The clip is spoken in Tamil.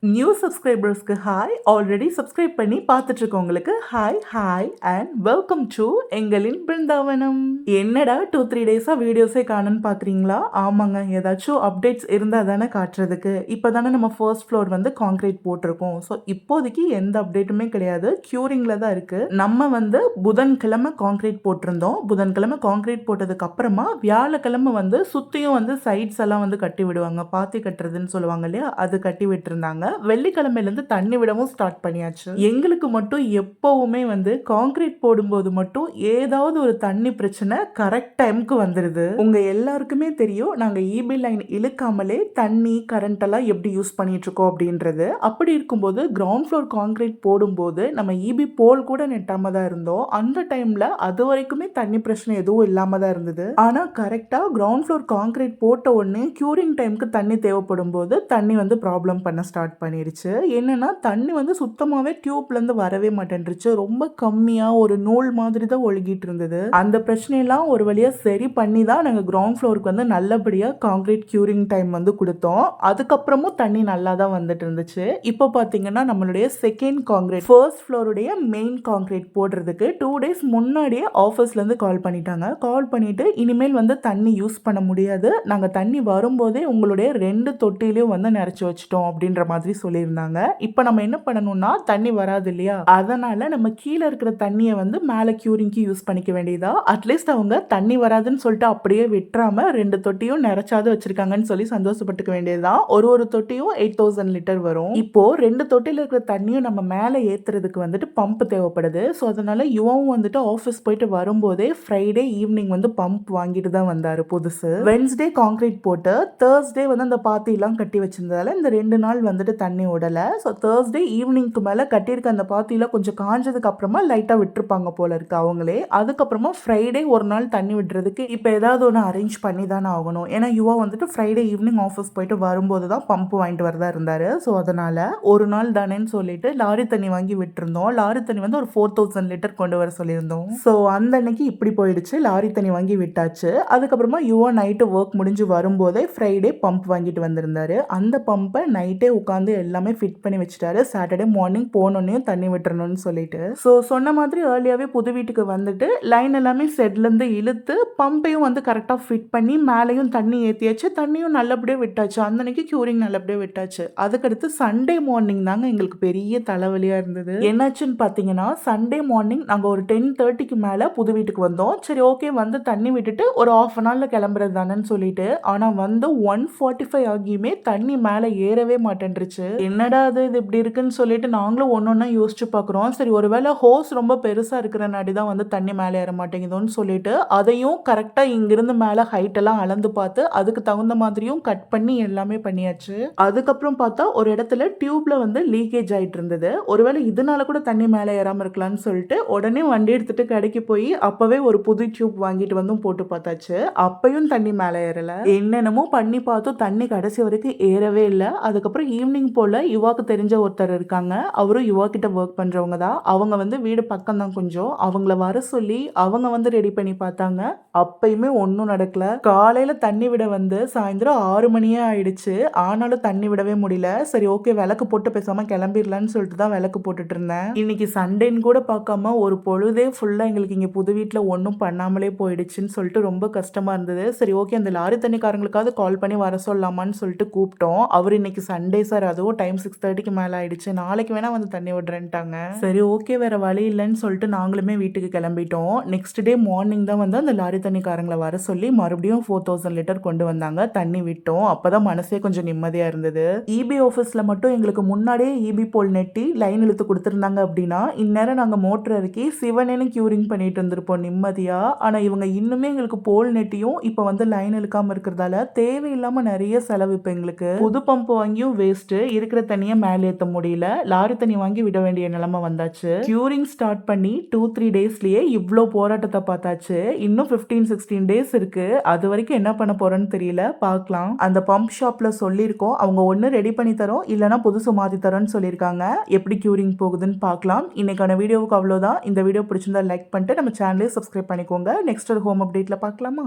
நியூ சப்ஸ்கிரைபர்ஸ்க்கு ஹாய், ஆல்ரெடி சப்ஸ்கிரைப் பண்ணி பார்த்துட்டு இருக்கவங்களுக்கு ஹாய் அண்ட் வெல்கம் டு எங்களின் பிருந்தாவனம். என்னடா 2-3 டேஸா வீடியோஸே காணுன்னு பாக்குறீங்களா? ஆமாங்க, ஏதாச்சும் அப்டேட்ஸ் இருந்தா தானே காட்டுறதுக்கு. இப்பதானே நம்ம ஃபர்ஸ்ட் ஃப்ளோர் வந்து கான்கிரீட் போட்டிருக்கோம். ஸோ இப்போதைக்கு எந்த அப்டேட்டுமே கிடையாது, கியூரிங்ல தான் இருக்கு. நம்ம வந்து புதன்கிழமை கான்கிரீட் போட்டிருந்தோம். புதன்கிழமை கான்கிரீட் போட்டதுக்கு அப்புறமா வியாழக்கிழமை வந்து சுத்தியும் வந்து சைட்ஸ் எல்லாம் வந்து கட்டி விடுவாங்க, பாத்தி கட்டுறதுன்னு சொல்லுவாங்க இல்லையா, அது கட்டி விட்டுருந்தாங்க. வெள்ளிக்கிழமையிலேருந்து தண்ணி விடவும் ஸ்டார்ட் பண்ணியாச்சு. எங்களுக்கு மட்டும் எப்பவுமே வந்து கான்கிரீட் போடும்போது மட்டும் ஏதாவது ஒரு தண்ணி பிரச்சனை கரெக்ட் டைமுக்கு வந்துடுது. உங்க எல்லாருக்குமே தெரியும், நாங்க இபி லைன் இழுக்காமலே தண்ணி கரண்ட் எல்லாம் எப்படி யூஸ் பண்ணிட்டு இருக்கோம் அப்படின்றது. அப்படி இருக்கும்போது கிரவுண்ட் ஃப்ளோர் கான்கிரீட் போடும்போது நம்ம இபி போல் கூட நெட்டாம தான் இருந்தோம். அந்த டைம்ல அது வரைக்குமே தண்ணி பிரச்சனை எதுவும் இல்லாம தான் இருந்தது. ஆனா கரெக்டா கிரவுண்ட் ஃப்ளோர் கான்கிரீட் போட்ட உடனே கியூரிங் டைமுக்கு தண்ணி தேவைப்படும் போது தண்ணி வந்து ப்ராப்ளம் பண்ண ஸ்டார்ட் பண்ணிடுச்சு. என்னன்னா தண்ணி வந்து சுத்தமாவே டியூப்ல இருந்து வரவே மாட்டேன்ருச்சு. ரொம்ப கம்மியா ஒரு நூல் மாதிரி தான் ஒழுகிட்டு இருந்தது. அந்த பிரச்சனையெல்லாம் ஒரு வழியா சரி பண்ணி தான் நாங்க கிரவுண்ட் ஃப்ளோருக்கு வந்து நல்லபடியா கான்கிரீட் கியூரிங் டைம் வந்து கொடுத்தோம். அதுக்கப்புறமும் தண்ணி நல்லா தான் வந்துட்டு இருந்துச்சு. இப்போ பாத்தீங்கன்னா நம்மளுடைய செகண்ட் கான்கிரீட் ஃபர்ஸ்ட் ஃப்ளோருடைய மெயின் கான்கிரீட் போடுறதுக்கு 2 டேஸ் முன்னாடியே ஆஃபீஸ்ல இருந்து கால் பண்ணிட்டாங்க. கால் பண்ணிட்டு இனிமேல் வந்து தண்ணி யூஸ் பண்ண முடியாது, நாங்க தண்ணி வரும்போதே உங்களுடைய 2 தொட்டிலையும் வந்து நிறைச்சு வச்சிட்டோம் அப்படின்ற மாதிரி சொல்லியிருந்தாங்க. இப்போ நம்ம என்ன பண்ணணும்னா, தண்ணி வராது இல்லையா, அதனால நம்ம கீழே இருக்கிற தண்ணியை வந்து மேலே கியூரிங்க்கு யூஸ் பண்ணிக்க வேண்டியதா. அட்லீஸ்ட் அவங்க தண்ணி வராதுன்னு சொல்லிட்டு அப்படியே விட்டுறாம 2 தொட்டியும் நிறைச்சாது வச்சிருக்காங்கன்னு சொல்லி சந்தோஷப்பட்டுக்க வேண்டியதுதான். ஒரு தொட்டியும் 8000 லிட்டர் வரும். இப்போ 2 தொட்டியில் இருக்கிற தண்ணியும் நம்ம மேலே ஏத்துறதுக்கு வந்துட்டு பம்ப் தேவைப்படுது. ஸோ அதனால இவன் வந்துட்டு ஆஃபீஸ் போயிட்டு வரும்போதே ஃப்ரைடே ஈவினிங் வந்து பம்ப் வாங்கிட்டு தான் வந்தாரு புதுசு. வென்ஸ்டே கான்கிரீட் போட்டு தேர்ஸ்டே வந்து அந்த பாத்தியெல்லாம் கட்டி வச்சிருந்ததால இந்த 2 நாள் வந்துட்டு தண்ணி விடல. ஸோ தேர்ஸ்டே ஈவினிங்க்கு மேலே கட்டியிருக்க அந்த பாத்தியில கொஞ்சம் காஞ்சதுக்கு அப்புறமா லைட்டாக விட்டுருப்பாங்க போல இருக்கு அவங்களே. அதுக்கப்புறமா ஃப்ரைடே ஒரு நாள் தண்ணி விடுறதுக்கு இப்போ ஏதாவது ஒன்று அரேஞ்ச் பண்ணி தானே ஆகணும். ஏன்னா யுவா வந்துட்டு ஃப்ரைடே ஈவினிங் ஆஃபீஸ் போயிட்டு வரும்போது தான் பம்ப் வாங்கிட்டு வரதா இருந்தாரு. ஸோ அதனால ஒரு நாள் தானேன்னு சொல்லிட்டு லாரி தண்ணி வாங்கி விட்டுருந்தோம். லாரி தண்ணி வந்து ஒரு 4000 லிட்டர் கொண்டு வர சொல்லியிருந்தோம். ஸோ அந்த அன்னைக்கு இப்படி போயிடுச்சு, லாரி தண்ணி வாங்கி விட்டாச்சு. அதுக்கப்புறமா யுவா நைட்டு ஒர்க் முடிஞ்சு வரும்போதே ஃப்ரைடே பம்ப் வாங்கிட்டு வந்திருந்தாரு. அந்த பம்பை நைட்டே உட்காந்து எல்லாமே ஃபிட் பண்ணி வச்சுட்டாரு. சாட்டர்டே மார்னிங் போனோன்னையும் தண்ணி விட்டுறணும்னு சொல்லிட்டு. ஸோ சொன்ன மாதிரி ஏர்லியாவே புது வீட்டுக்கு வந்துட்டு லைன் எல்லாமே செட்லேருந்து இழுத்து பம்பையும் வந்து கரெக்டாக ஃபிட் பண்ணி மேலேயும் தண்ணி ஏற்றியாச்சு. தண்ணியும் நல்லபடியாக விட்டாச்சு. அந்த அன்னைக்கு கியூரிங் நல்லபடியாக விட்டாச்சு. அதுக்கடுத்து சண்டே மார்னிங் தாங்க எங்களுக்கு பெரிய தலைவலியாக இருந்தது. என்னாச்சுன்னு பார்த்தீங்கன்னா, சண்டே மார்னிங் நாங்கள் ஒரு 10:30க்கு மேலே புது வீட்டுக்கு வந்தோம். சரி ஓகே வந்து தண்ணி விட்டுட்டு ஒரு ½ அன் ஹவரில் கிளம்புறது தானேன்னு சொல்லிட்டு. ஆனால் வந்து 1:45 ஆகியுமே தண்ணி மேலே ஏறவே மாட்டேன்ருச்சு. என்னடா இது இப்படி இருக்குன்னு சொல்லிட்டு நாங்களும் ஒன்னொன்னா யோசிச்சு பார்க்குறோம். சரி ஒருவேளை ஹோஸ் ரொம்ப பெருசாக இருக்கிறனாடி தான் வந்து தண்ணி மேலே ஏற மாட்டேங்குதோன்னு சொல்லிட்டு அதையும் கரெக்டாக இங்கிருந்து மேலே ஹைட் எல்லாம் அளந்து பார்த்து அதுக்கு தகுந்த மாதிரியும் கட் பண்ணி எல்லாமே பண்ணியாச்சு. அதுக்கப்புறம் பார்த்தா ஒரு இடத்துல டியூப்ல வந்து லீக்கேஜ் ஆயிட்டு இருந்தது. ஒருவேளை இதனால கூட தண்ணி மேலே ஏறாமல் இருக்கலாம்னு சொல்லிட்டு உடனே வண்டி எடுத்துட்டு கடைக்கு போய் அப்பவே ஒரு புது டியூப் வாங்கிட்டு வந்தும் போட்டு பார்த்தாச்சு. அப்பயும் தண்ணி மேலே ஏறல. என்னென்னமோ பண்ணி பார்த்தோம், தண்ணி கடைசி வரைக்கும் ஏறவே இல்லை. அதுக்கப்புறம் ஈவினிங் போல யுவாக்கு தெரிஞ்ச ஒருத்தர் இருக்காங்க, அவரும் யுவா கிட்ட ஒர்க் பண்றவங்க தான். அவங்க வந்து வீடு பக்கம் தான் கொஞ்சம், அவங்கள வர சொல்லி அவங்க வந்து ரெடி பண்ணி பார்த்தாங்க. அப்பயுமே ஒன்றும் நடக்கல. காலையில தண்ணி விட வந்து சாயந்தரம் 6 மணியே ஆயிடுச்சு. ஆனாலும் தண்ணி விடவே முடியல. சரி ஓகே விளக்கு போட்டு பேசாம கிளம்பிடலான்னு சொல்லிட்டு தான் விளக்கு போட்டுட்டு இருந்தேன். இன்னைக்கு சண்டேன்னு கூட பார்க்காம ஒரு பொழுதே ஃபுல்லா எங்களுக்கு இங்க புது வீட்டில் ஒன்றும் பண்ணாமலே போயிடுச்சுன்னு சொல்லிட்டு ரொம்ப கஷ்டமா இருந்தது. சரி ஓகே அந்த லாரி தண்ணிக்காரங்களுக்காவது கால் பண்ணி வர சொல்லலாமான்னு சொல்லிட்டு கூப்பிட்டோம். அவர் இன்னைக்கு சண்டே சார், அதுவும் டைம் 6:30க்கு மேலே ஆயிடுச்சு, நாளைக்கு வேணா வந்து தண்ணி விடுறேன்ட்டாங்க. சரி ஓகே வேற வழி இல்லைன்னு சொல்லிட்டு நாங்களுமே வீட்டுக்கு கிளம்பிட்டோம். நெக்ஸ்ட் டே மார்னிங் தான் வந்து அந்த லாரி தண்ணிக்காரங்களை வர சொல்லி மறுபடியும் 4000 லிட்டர் கொண்டு வந்தாங்க. தண்ணி விட்டோம். அப்பதான் மனசே கொஞ்சம் நிம்மதியா இருந்தது. இபி ஆஃபீஸ்ல மட்டும் எங்களுக்கு முன்னாடியே இபி போல் நெட்டி லைன் இழுத்து கொடுத்துருந்தாங்க அப்படின்னா இந்நேரம் நாங்க மோட்டர் இறக்கி சிவனேன்னு கியூரிங் பண்ணிட்டு இருந்திருப்போம் நிம்மதியா. ஆனா இவங்க இன்னுமே எங்களுக்கு போல் நெட்டியும் இப்ப வந்து லைன் இழுக்காம இருக்கிறதால தேவையில்லாம நிறைய செலவு. இப்ப எங்களுக்கு புது பம்ப் வாங்கியும் வேஸ்ட், இருக்கிற தண்ணியை மேலே ஏற்ற முடியல, லாரி தண்ணி வாங்கி விட வேண்டிய நிலைமை வந்தாச்சு. கியூரிங் ஸ்டார்ட் பண்ணி 2-3 டேஸ்லயே இவ்வளோ போராட்டத்தை பார்த்தாச்சு. இன்னும் 15-16 டேஸ் இருக்கு. அது வரைக்கும் என்ன பண்ண போறோன்னு தெரியல, பார்க்கலாம். அந்த பம்ப் ஷாப்ல சொல்லியிருக்கோம், அவங்க ஒன்று ரெடி பண்ணி தரோம் இல்லைன்னா புதுசு மாற்றி தரோன்னு சொல்லியிருக்காங்க. எப்படி கியூரிங் போகுதுன்னு பார்க்கலாம். இன்னைக்கான வீடியோவுக்கு அவ்வளோதான். இந்த வீடியோ பிடிச்சிருந்தா லைக் பண்ணிட்டு நம்ம சேனலே சப்ஸ்கிரைப் பண்ணிக்கோங்க. நெக்ஸ்ட் ஒரு ஹோம் அப்டேட்ல பார்க்கலாமா?